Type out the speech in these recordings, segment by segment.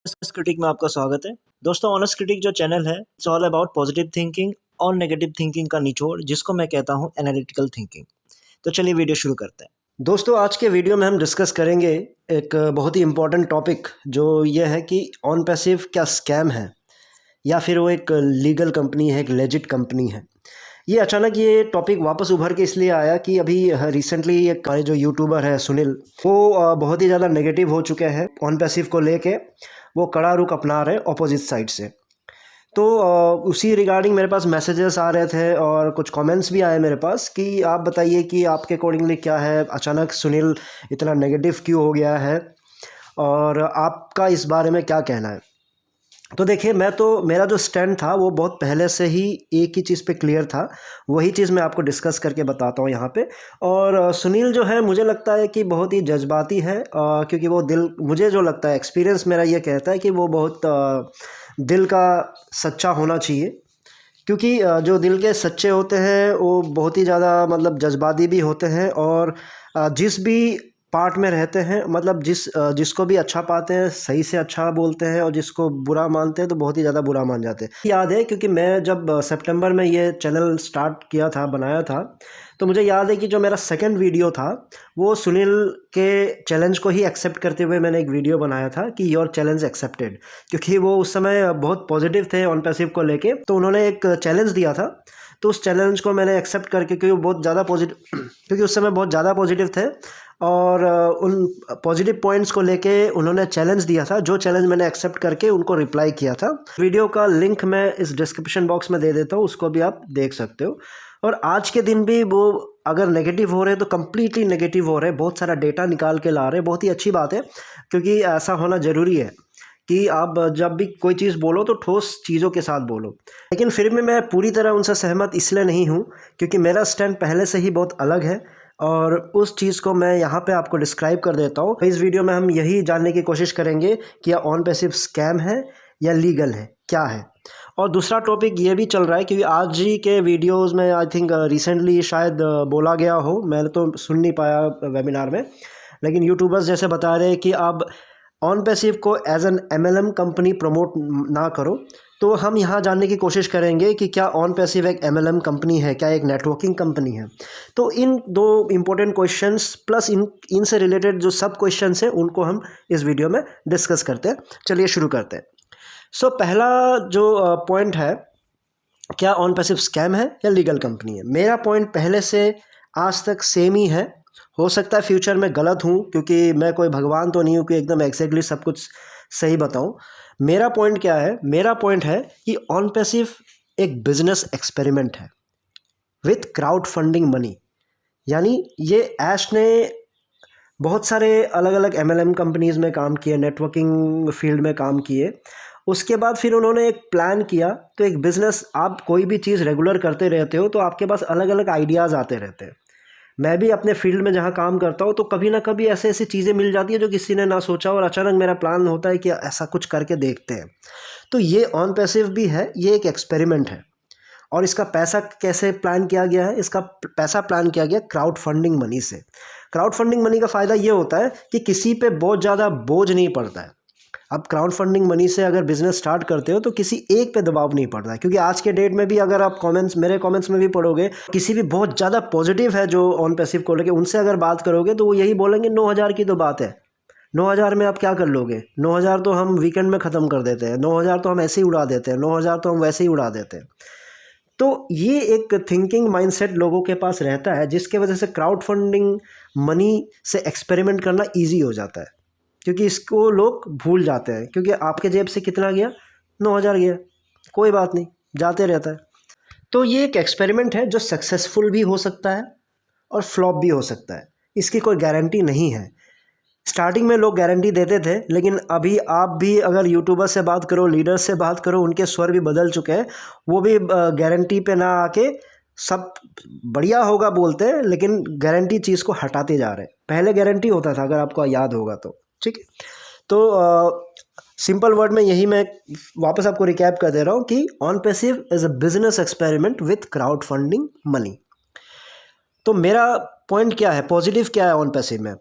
Honest critic में आपका स्वागत है। दोस्तों, ऑनेस्ट क्रिटिक जो चैनल है, it's all about positive thinking और नेगेटिव थिंकिंग का निचोड़, जिसको मैं कहता हूँ एनालिटिकल थिंकिंग। तो चलिए वीडियो शुरू करते हैं। दोस्तों, आज के वीडियो में हम डिस्कस करेंगे एक बहुत ही इम्पोर्टेंट टॉपिक, जो ये है कि ऑन पैसिव क्या स्कैम है या फिर वो एक लीगल कंपनी है, एक लेजिट कंपनी है। ये अचानक ये टॉपिक वापस उभर के इसलिए आया कि अभी रिसेंटली एक हमारे जो यूट्यूबर है सुनील, वो बहुत ही ज़्यादा नेगेटिव हो चुके हैं ऑन पैसिव को लेके। वो कड़ा रुख अपना रहे ऑपोजिट साइड से। तो उसी रिगार्डिंग मेरे पास मैसेजेस आ रहे थे और कुछ कमेंट्स भी आए मेरे पास कि आप बताइए कि आपके अकॉर्डिंगली क्या है, अचानक सुनील इतना नेगेटिव क्यों हो गया है और आपका इस बारे में क्या कहना है। तो देखिए, मेरा जो स्टैंड था वो बहुत पहले से ही एक ही चीज़ पे क्लियर था। वही चीज़ मैं आपको डिस्कस करके बताता हूँ यहाँ पे। और सुनील जो है, मुझे लगता है कि बहुत ही जज्बाती है, क्योंकि वो मुझे जो लगता है, एक्सपीरियंस मेरा ये कहता है कि वो बहुत दिल का सच्चा होना चाहिए। क्योंकि जो दिल के सच्चे होते हैं वो बहुत ही ज़्यादा मतलब जज्बाती भी होते हैं, और जिस भी पार्ट में रहते हैं, मतलब जिसको भी अच्छा पाते हैं सही से अच्छा बोलते हैं, और जिसको बुरा मानते हैं तो बहुत ही ज़्यादा बुरा मान जाते हैं। याद है, क्योंकि मैं जब सितंबर में ये चैनल स्टार्ट किया था, बनाया था, तो मुझे याद है कि जो मेरा सेकंड वीडियो था वो सुनील के चैलेंज को ही एक्सेप्ट करते हुए मैंने एक वीडियो बनाया था कि योर चैलेंज एक्सेप्टेड। क्योंकि वो उस समय बहुत पॉजिटिव थे ऑन पैसिव को लेके, तो उन्होंने एक चैलेंज दिया था। तो उस चैलेंज को मैंने एक्सेप्ट करके, क्योंकि वो बहुत ज़्यादा पॉजिटिव क्योंकि उस समय बहुत ज़्यादा पॉजिटिव थे, और उन पॉजिटिव पॉइंट्स को लेके उन्होंने चैलेंज दिया था, जो चैलेंज मैंने एक्सेप्ट करके उनको रिप्लाई किया था। वीडियो का लिंक मैं इस डिस्क्रिप्शन बॉक्स में दे देता हूँ, उसको भी आप देख सकते हो। और आज के दिन भी वो अगर नेगेटिव हो रहे हैं तो कम्प्लीटली नेगेटिव हो रहे हैं, बहुत सारा डेटा निकाल के ला रहे हैं। बहुत ही अच्छी बात है, क्योंकि ऐसा होना ज़रूरी है कि आप जब भी कोई चीज़ बोलो तो ठोस चीज़ों के साथ बोलो। लेकिन फिर भी मैं पूरी तरह उनसे सहमत इसलिए नहीं हूँ क्योंकि मेरा स्टैंड पहले से ही बहुत अलग है, और उस चीज़ को मैं यहाँ पे आपको डिस्क्राइब कर देता हूँ। इस वीडियो में हम यही जानने की कोशिश करेंगे कि यह ऑन पैसिव स्कैम है या लीगल है, क्या है। और दूसरा टॉपिक ये भी चल रहा है, क्योंकि आज ही के वीडियोस में आई थिंक रिसेंटली शायद बोला गया हो, मैंने तो सुन नहीं पाया वेबिनार में, लेकिन यूट्यूबर्स जैसे बता रहे हैं कि अब ऑन पैसिव को as an MLM company promote ना करो। तो हम यहाँ जानने की कोशिश करेंगे कि क्या ऑन पैसिव एक एमएलएम कंपनी है, क्या एक नेटवर्किंग कंपनी है। तो इन दो इम्पोर्टेंट क्वेश्चंस प्लस इनसे रिलेटेड जो सब क्वेश्चंस हैं उनको हम इस वीडियो में डिस्कस करते हैं। चलिए शुरू करते हैं। सो पहला जो पॉइंट है, क्या ऑन पैसिव स्कैम है या लीगल कंपनी है। मेरा पॉइंट पहले से आज तक सेम ही है। हो सकता है फ्यूचर में गलत हूँ, क्योंकि मैं कोई भगवान तो नहीं हूँ कि एकदम एग्जैक्टली सब कुछ सही बताऊँ। मेरा पॉइंट क्या है, मेरा पॉइंट है कि ऑन पैसिव एक बिजनेस एक्सपेरिमेंट है विथ क्राउड फंडिंग मनी। यानी ये ऐश ने बहुत सारे अलग अलग एमएलएम कंपनीज़ में काम किए, नेटवर्किंग फील्ड में काम किए। उसके बाद फिर उन्होंने एक प्लान किया। तो एक बिज़नेस, आप कोई भी चीज़ रेगुलर करते रहते हो तो आपके पास अलग अलग आइडियाज़ आते रहते हैं। मैं भी अपने फील्ड में जहाँ काम करता हूँ तो कभी ना कभी ऐसे ऐसी चीज़ें मिल जाती है जो किसी ने ना सोचा, और अचानक मेरा प्लान होता है कि ऐसा कुछ करके देखते हैं। तो ये ऑन पैसिव भी है, ये एक एक्सपेरिमेंट है। और इसका पैसा कैसे प्लान किया गया है, इसका पैसा प्लान किया गया क्राउड फंडिंग मनी से। क्राउड फंडिंग मनी का फ़ायदा ये होता है कि किसी पे बहुत ज़्यादा बोझ नहीं पड़ता है। अब क्राउड फंडिंग मनी से अगर बिजनेस स्टार्ट करते हो तो किसी एक पे दबाव नहीं पड़ता है, क्योंकि आज के डेट में भी अगर आप मेरे कमेंट्स में भी पढ़ोगे, किसी भी बहुत ज़्यादा पॉजिटिव है जो ऑन पैसिव को लेके, उनसे अगर बात करोगे तो वो यही बोलेंगे 9,000 की तो बात है। 9,000 में आप क्या कर लोगे, 9,000 तो हम वीकेंड में ख़त्म कर देते हैं, 9,000 तो हम ऐसे ही उड़ा देते हैं, 9,000 तो हम वैसे ही उड़ा देते हैं। तो ये एक थिंकिंग माइंडसेट लोगों के पास रहता है, जिसके वजह से क्राउड फंडिंग मनी से एक्सपेरिमेंट करना ईजी हो जाता है, क्योंकि इसको लोग भूल जाते हैं। क्योंकि आपके जेब से कितना गया, 9,000 गया, कोई बात नहीं, जाते रहता है। तो ये एक एक्सपेरिमेंट है जो सक्सेसफुल भी हो सकता है और फ्लॉप भी हो सकता है, इसकी कोई गारंटी नहीं है। स्टार्टिंग में लोग गारंटी देते थे, लेकिन अभी आप भी अगर यूट्यूबर से बात करो, लीडर से बात करो, उनके स्वर भी बदल चुके हैं। वो भी गारंटी पे ना आके सब बढ़िया होगा बोलते हैं, लेकिन गारंटी चीज़ को हटाते जा रहे हैं। पहले गारंटी होता था, अगर आपको याद होगा तो। ठीक है, तो सिंपल वर्ड में यही मैं वापस आपको रिकैप कर दे रहा हूँ कि on passive is a business experiment with crowd funding money. तो मेरा पॉइंट क्या है, पॉजिटिव क्या है ऑन पैसिव में।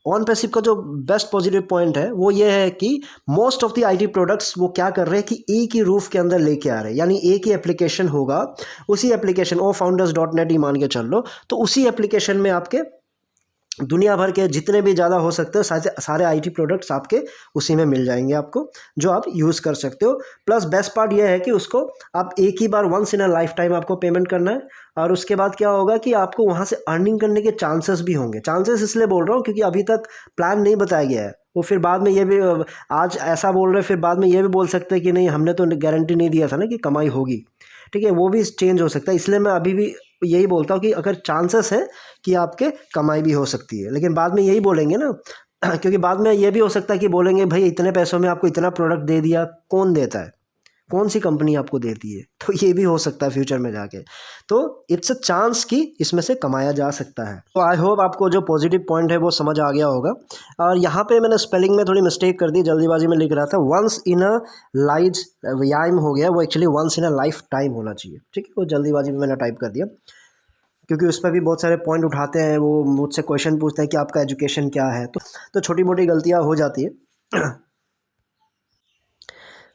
ऑन पैसिव का जो बेस्ट पॉजिटिव पॉइंट है वो ये है कि most of the IT products वो क्या कर रहे हैं कि एक ही रूफ के अंदर लेके आ रहे हैं, यानी एक ही एप्लीकेशन होगा, उसी एप्लीकेशन ओ founders.net ही मान के चल लो, तो उसी एप्लीकेशन में आपके दुनिया भर के जितने भी ज़्यादा हो सकते हो सारे आईटी प्रोडक्ट्स आपके उसी में मिल जाएंगे आपको, जो आप यूज़ कर सकते हो। प्लस बेस्ट पार्ट ये है कि उसको आप एक ही बार once in a life time आपको पेमेंट करना है, और उसके बाद क्या होगा कि आपको वहाँ से अर्निंग करने के चांसेस भी होंगे। चांसेस इसलिए बोल रहा हूँ क्योंकि अभी तक प्लान नहीं बताया गया है। वो फिर बाद में ये भी आज ऐसा बोल रहे, फिर बाद में ये भी बोल सकते हैं कि नहीं हमने तो गारंटी नहीं दिया था ना कि कमाई होगी, ठीक है, वो भी चेंज हो सकता है। इसलिए मैं अभी भी यही बोलता हूँ कि अगर चांसेस है कि आपके कमाई भी हो सकती है, लेकिन बाद में यही बोलेंगे ना क्योंकि बाद में ये भी हो सकता है कि बोलेंगे भाई इतने पैसों में आपको इतना प्रोडक्ट दे दिया, कौन देता है, कौन सी कंपनी आपको देती है, तो ये भी हो सकता है फ्यूचर में जाके। तो इट्स अ चांस कि इसमें से कमाया जा सकता है। तो आई होप आपको जो पॉजिटिव पॉइंट है वो समझ आ गया होगा। और यहाँ पे मैंने स्पेलिंग में थोड़ी मिस्टेक कर दी, जल्दीबाजी में लिख रहा था वंस इन अ लाइफ याइम हो गया, वो actually once in a life time होना चाहिए, ठीक है, वो जल्दीबाजी में मैंने टाइप कर दिया क्योंकि उस पर भी बहुत सारे पॉइंट उठाते हैं, वो मुझसे क्वेश्चन पूछते हैं कि आपका एजुकेशन क्या है, तो छोटी मोटी गलतियाँ हो जाती है।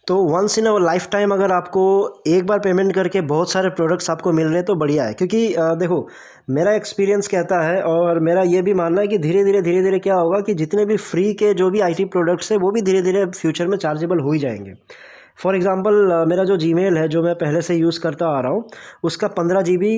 तो once in a life time अगर आपको एक बार पेमेंट करके बहुत सारे प्रोडक्ट्स आपको मिल रहे हैं तो बढ़िया है, क्योंकि देखो मेरा एक्सपीरियंस कहता है और मेरा ये भी मानना है कि धीरे धीरे क्या होगा कि जितने भी फ्री के जो भी आईटी प्रोडक्ट्स है वो भी धीरे धीरे फ्यूचर में चार्जेबल हो ही जाएंगे। फॉर एग्ज़ाम्पल मेरा जो जीमेल है जो मैं पहले से यूज़ करता आ रहा हूँ, उसका 15 GB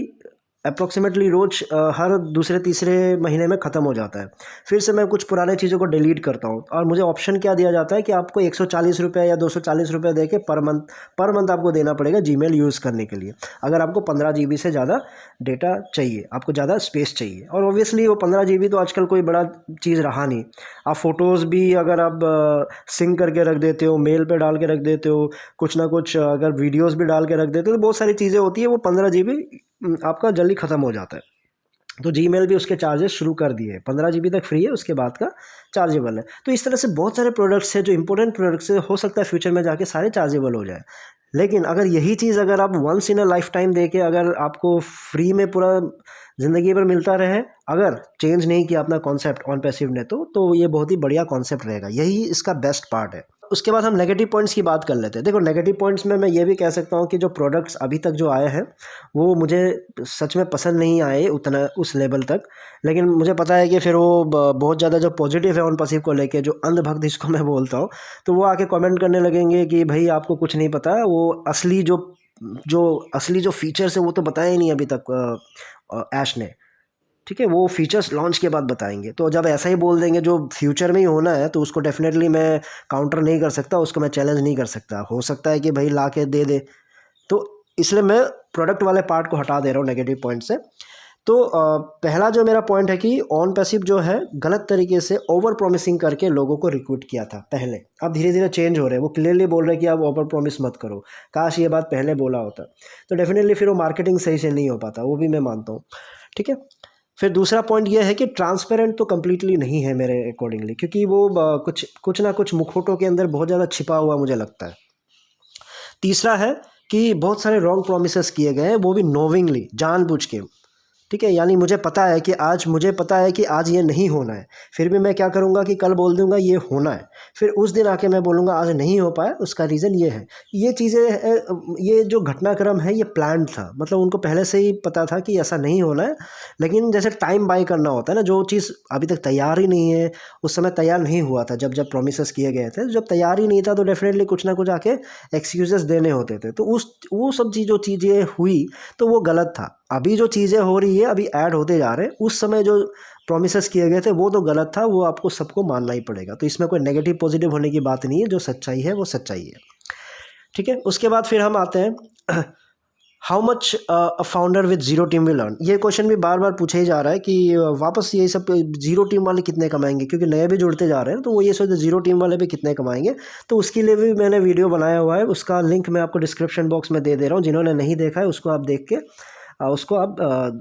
अप्रॉक्सीमेटली रोज़ हर दूसरे तीसरे महीने में ख़त्म हो जाता है। फिर से मैं कुछ पुराने चीज़ों को डिलीट करता हूँ और मुझे ऑप्शन क्या दिया जाता है कि आपको 140 रुपये या 240 रुपये दे के पर मंथ आपको देना पड़ेगा जीमेल यूज़ करने के लिए, अगर आपको 15 GB से ज़्यादा डेटा चाहिए, आपको ज़्यादा स्पेस चाहिए। और ऑब्वियसली वो 15 GB तो आजकल कोई बड़ा चीज़ रहा नहीं। आप फ़ोटोज़ भी अगर आप सिंक करके रख देते हो, मेल पे डाल के रख देते हो, कुछ ना कुछ अगर वीडियोज़ भी डाल के रख देते हो, तो बहुत सारी चीज़ें होती है, वो 15 GB आपका जल्दी ख़त्म हो जाता है। तो जीमेल भी उसके चार्जेस शुरू कर दिए, 15 GB तक फ्री है, उसके बाद का चार्जेबल है। तो इस तरह से बहुत सारे प्रोडक्ट्स हैं जो इंपॉर्टेंट प्रोडक्ट्स है, हो सकता है फ्यूचर में जाके सारे चार्जेबल हो जाए। लेकिन अगर यही चीज़ अगर आप once in a life time दे के अगर आपको फ्री में पूरा ज़िंदगी भर मिलता रहे, अगर चेंज नहीं किया अपना कॉन्सेप्ट ऑन पैसिव ने, तो ये बहुत ही बढ़िया कॉन्सेप्ट रहेगा, यही इसका बेस्ट पार्ट है। उसके बाद हम नेगेटिव पॉइंट्स की बात कर लेते हैं। देखो नेगेटिव पॉइंट्स में मैं ये भी कह सकता हूँ कि जो प्रोडक्ट्स अभी तक जो आए हैं वो मुझे सच में पसंद नहीं आए उतना उस लेवल तक, लेकिन मुझे पता है कि फिर वो बहुत ज़्यादा जो पॉजिटिव है ऑन पैसिव को लेके, जो अंधभक्त जिसको मैं बोलता हूँ, तो वो आके कमेंट करने लगेंगे कि भाई आपको कुछ नहीं पता, वो असली जो फीचर्स है वो तो बताया ही नहीं अभी तक ऐश ने, ठीक है, वो फीचर्स लॉन्च के बाद बताएंगे। तो जब ऐसा ही बोल देंगे जो फ्यूचर में ही होना है, तो उसको डेफिनेटली मैं काउंटर नहीं कर सकता, उसको मैं चैलेंज नहीं कर सकता। हो सकता है कि भाई ला के दे दे, तो इसलिए मैं प्रोडक्ट वाले पार्ट को हटा दे रहा हूँ नेगेटिव पॉइंट से। तो पहला जो मेरा पॉइंट है कि ऑन पैसिव जो है गलत तरीके से ओवर प्रॉमिसिंग करके लोगों को रिक्रूट किया था पहले। अब धीरे धीरे चेंज हो रहे हैं, वो क्लियरली बोल रहे हैं कि आप ओवर प्रॉमिस मत करो, काश ये बात पहले बोला होता। तो डेफिनेटली फिर वो मार्केटिंग सही से नहीं हो पाता, वो भी मैं मानता हूँ, ठीक है। फिर दूसरा पॉइंट ये है कि ट्रांसपेरेंट तो कम्प्लीटली नहीं है मेरे अकॉर्डिंगली, क्योंकि वो कुछ ना कुछ मुखौटों के अंदर बहुत ज़्यादा छिपा हुआ मुझे लगता है। तीसरा है कि बहुत सारे रॉन्ग प्रोमिसेस किए गए हैं, वो भी नोविंगली, जानबूझ के, ठीक है, यानी मुझे पता है कि आज ये नहीं होना है, फिर भी मैं क्या करूँगा कि कल बोल दूँगा ये होना है, फिर उस दिन आके मैं बोलूँगा आज नहीं हो पाया, उसका रीज़न ये है। ये चीज़ें ये जो घटनाक्रम है ये प्लान्ड था, मतलब उनको पहले से ही पता था कि ऐसा नहीं होना है, लेकिन जैसे टाइम बाय करना होता है ना, जो चीज़ अभी तक तैयार ही नहीं है, उस समय तैयार नहीं हुआ था जब प्रोमिसेस किए गए थे, जब तैयार ही नहीं था तो डेफिनेटली कुछ ना कुछ आके एक्सक्यूजेस देने होते थे, तो वो सब चीज़ें हुई, तो वो गलत था। अभी जो चीज़ें हो रही है, अभी ऐड होते जा रहे हैं, उस समय जो प्रोमिसेस किए गए थे वो तो गलत था, वो आपको सबको मानना ही पड़ेगा। तो इसमें कोई नेगेटिव पॉजिटिव होने की बात नहीं है, जो सच्चाई है वो सच्चाई है, ठीक है। उसके बाद फिर हम आते हैं how much a founder with zero team will earn. ये क्वेश्चन भी बार बार पूछा ही जा रहा है कि वापस ये सब जीरो टीम वाले कितने कमाएंगे, क्योंकि नए भी जुड़ते जा रहे हैं, तो वो ये सोचते जीरो टीम वाले भी कितने कमाएंगे। तो उसके लिए भी मैंने वीडियो बनाया हुआ है, उसका लिंक मैं आपको डिस्क्रिप्शन बॉक्स में दे दे रहा हूँ, जिन्होंने नहीं देखा है उसको आप देख के उसको आप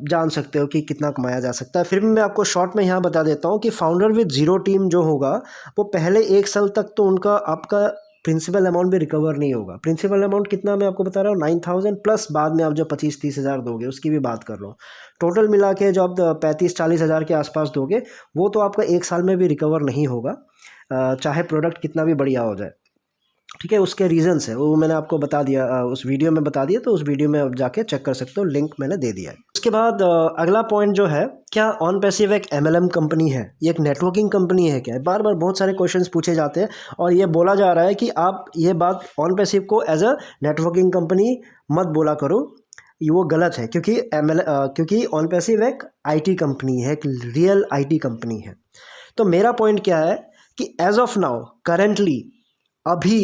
जान सकते हो कि कितना कमाया जा सकता है। फिर भी मैं आपको शॉर्ट में यहाँ बता देता हूँ कि फाउंडर विद जीरो टीम जो होगा वो पहले 1 साल तक तो उनका आपका प्रिंसिपल अमाउंट भी रिकवर नहीं होगा। प्रिंसिपल अमाउंट कितना मैं आपको बता रहा हूँ 9,000 प्लस बाद में आप जो 25-30 हज़ार दोगे उसकी भी बात कर रहा हूँ। टोटल मिला के जो आप 35-40 हज़ार के आसपास दोगे वो तो आपका 1 साल में भी रिकवर नहीं होगा, चाहे प्रोडक्ट कितना भी बढ़िया हो जाए। ठीक है, उसके रीजंस है वो मैंने आपको बता दिया, उस वीडियो में बता दिया, तो उस वीडियो में आप जाके चेक कर सकते हो, लिंक मैंने दे दिया है। उसके बाद अगला पॉइंट जो है, क्या ऑन पैसिव एक MLM कंपनी है, ये एक नेटवर्किंग कंपनी है क्या? बार बार बहुत सारे क्वेश्चंस पूछे जाते हैं और ये बोला जा रहा है कि आप ये बात ऑन पैसिव को एज अ नेटवर्किंग कंपनी मत बोला करो, ये वो गलत है, क्योंकि ऑन पैसिव एक IT कंपनी है, एक रियल IT कंपनी है। तो मेरा पॉइंट क्या है कि एज ऑफ नाउ करेंटली अभी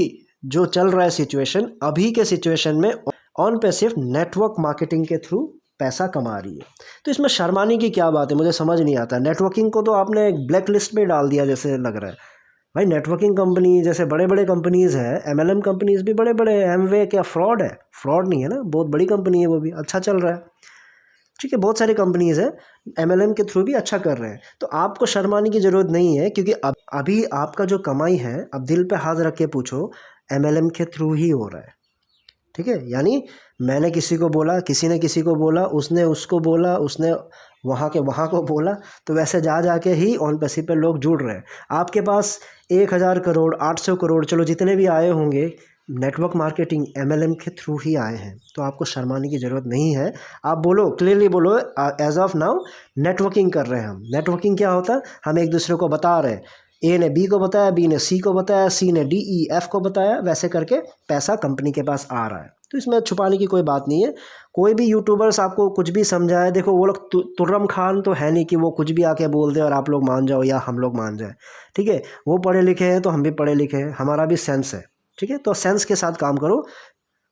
जो चल रहा है सिचुएशन, अभी के सिचुएशन में ऑन पैसिव नेटवर्क मार्केटिंग के थ्रू पैसा कमा रही है। तो इसमें शर्माने की क्या बात है, मुझे समझ नहीं आता। नेटवर्किंग को तो आपने एक ब्लैक लिस्ट में डाल दिया जैसे लग रहा है। भाई नेटवर्किंग कंपनी जैसे बड़े बड़े कंपनीज़ है, MLM कंपनीज़ भी बड़े बड़े, एमवे क्या फ्रॉड है? फ्रॉड नहीं है ना, बहुत बड़ी कंपनी है, वो भी अच्छा चल रहा है। ठीक है, बहुत सारी कंपनीज़ हैं MLM के थ्रू भी अच्छा कर रहे हैं, तो आपको शर्माने की ज़रूरत नहीं है, क्योंकि अभी आपका जो कमाई है, अब दिल पे हाथ रख के पूछो, MLM के थ्रू ही हो रहा है। ठीक है, यानी मैंने किसी को बोला, किसी ने किसी को बोला, उसने उसको बोला, उसने वहाँ को बोला, तो वैसे जा जाके ही ऑन पैसिव पे लोग जुड़ रहे हैं। आपके पास 1,000 करोड़, 800 करोड़, चलो जितने भी आए होंगे, नेटवर्क मार्केटिंग MLM के थ्रू ही आए हैं, तो आपको शर्माने की ज़रूरत नहीं है। आप बोलो, क्लियरली बोलो, एज ऑफ नाउ नेटवर्किंग कर रहे हैं हम। नेटवर्किंग क्या होता है? हम एक दूसरे को बता रहे हैं, A ने B को बताया, B ने C को बताया, C ने D E F को बताया, वैसे करके पैसा कंपनी के पास आ रहा है। तो इसमें छुपाने की कोई बात नहीं है। कोई भी यूट्यूबर्स आपको कुछ भी समझाए, देखो वो लोग तुर्रम खान तो है नहीं कि वो कुछ भी आके बोल दे और आप लोग मान जाओ या हम लोग मान जाए। ठीक है, वो पढ़े लिखे हैं तो हम भी पढ़े लिखे हैं, हमारा भी सेंस है। ठीक है, तो सेंस के साथ काम करो,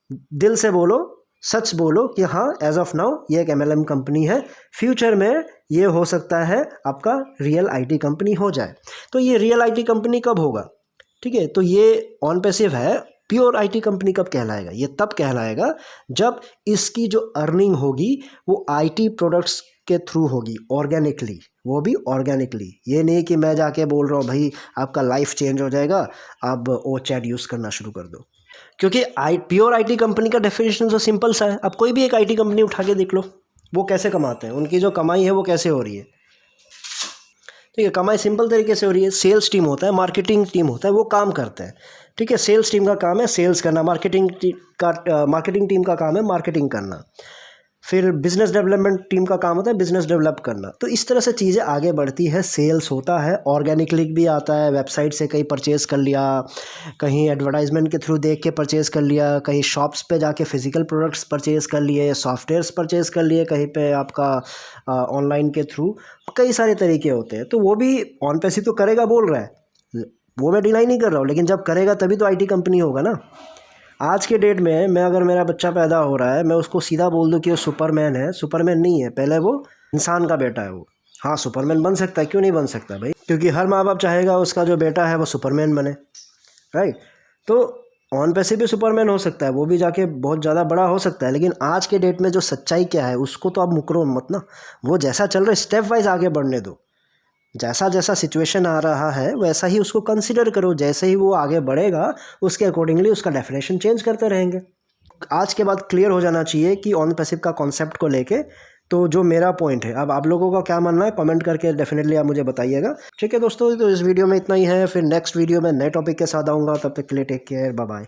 दिल से बोलो, सच बोलो कि हाँ एज ऑफ नाउ ये एक MLM कंपनी है, फ्यूचर में ये हो सकता है आपका रियल IT कंपनी हो जाए। तो ये रियल IT कंपनी कब होगा? ठीक है, तो ये ऑन पैसिव है, प्योर IT कंपनी कब कहलाएगा? ये तब कहलाएगा जब इसकी जो अर्निंग होगी वो IT प्रोडक्ट्स के थ्रू होगी, ऑर्गेनिकली, वो भी ऑर्गेनिकली। ये नहीं कि मैं जाके बोल रहा हूँ भाई आपका लाइफ चेंज हो जाएगा, आप वो चैट यूज़ करना शुरू कर दो। क्योंकि प्योर IT कंपनी का डेफिनेशन तो सिंपल सा है। अब कोई भी एक IT कंपनी उठा के देख लो, वो कैसे कमाते हैं, उनकी जो कमाई है वो कैसे हो रही है। ठीक है, कमाई सिंपल तरीके से हो रही है। सेल्स टीम होता है, मार्केटिंग टीम होता है, वो काम करते हैं। ठीक है, सेल्स टीम का काम है सेल्स करना, मार्केटिंग टीम का काम है मार्केटिंग करना, फिर बिज़नेस डेवलपमेंट टीम का काम होता है बिज़नेस डेवलप करना। तो इस तरह से चीज़ें आगे बढ़ती है, सेल्स होता है, ऑर्गेनिक लिंक भी आता है, वेबसाइट से कहीं परचेज़ कर लिया, कहीं एडवर्टाइजमेंट के थ्रू देख के परचेज़ कर लिया, कहीं शॉप्स पे जाके फिजिकल प्रोडक्ट्स परचेज़ कर लिए, सॉफ्टवेयर्स परचेज़ कर लिए, कहीं पे आपका ऑनलाइन के थ्रू, कई सारे तरीके होते हैं। तो वो भी ऑन पैसिव तो करेगा बोल रहा है, वो मैं डिनाई नहीं कर रहा हूँ, लेकिन जब करेगा तभी तो IT कंपनी होगा ना। आज के डेट में मैं अगर मेरा बच्चा पैदा हो रहा है, मैं उसको सीधा बोल दूं कि वो सुपरमैन है, सुपरमैन नहीं है, पहले वो इंसान का बेटा है वो। हाँ सुपरमैन बन सकता है, क्यों नहीं बन सकता भाई, क्योंकि हर माँ बाप चाहेगा उसका जो बेटा है वो सुपरमैन बने, राइट। तो ऑन पैसे भी सुपरमैन हो सकता है, वो भी जाके बहुत ज़्यादा बड़ा हो सकता है, लेकिन आज के डेट में जो सच्चाई क्या है उसको तो आप मुकरो मत ना। वो जैसा चल रहा है स्टेप वाइज आगे बढ़ने दो, जैसा जैसा सिचुएशन आ रहा है वैसा ही उसको कंसिडर करो, जैसे ही वो आगे बढ़ेगा उसके अकॉर्डिंगली उसका डेफिनेशन चेंज करते रहेंगे। आज के बाद क्लियर हो जाना चाहिए कि ऑन पैसिव का कॉन्सेप्ट को लेके। तो जो मेरा पॉइंट है, अब आप लोगों का क्या मानना है कमेंट करके डेफिनेटली आप मुझे बताइएगा। ठीक है दोस्तों, तो इस वीडियो में इतना ही है, फिर नेक्स्ट वीडियो में नए टॉपिक के साथ आऊँगा, तब तक के लिए टेक केयर, बाय बाय।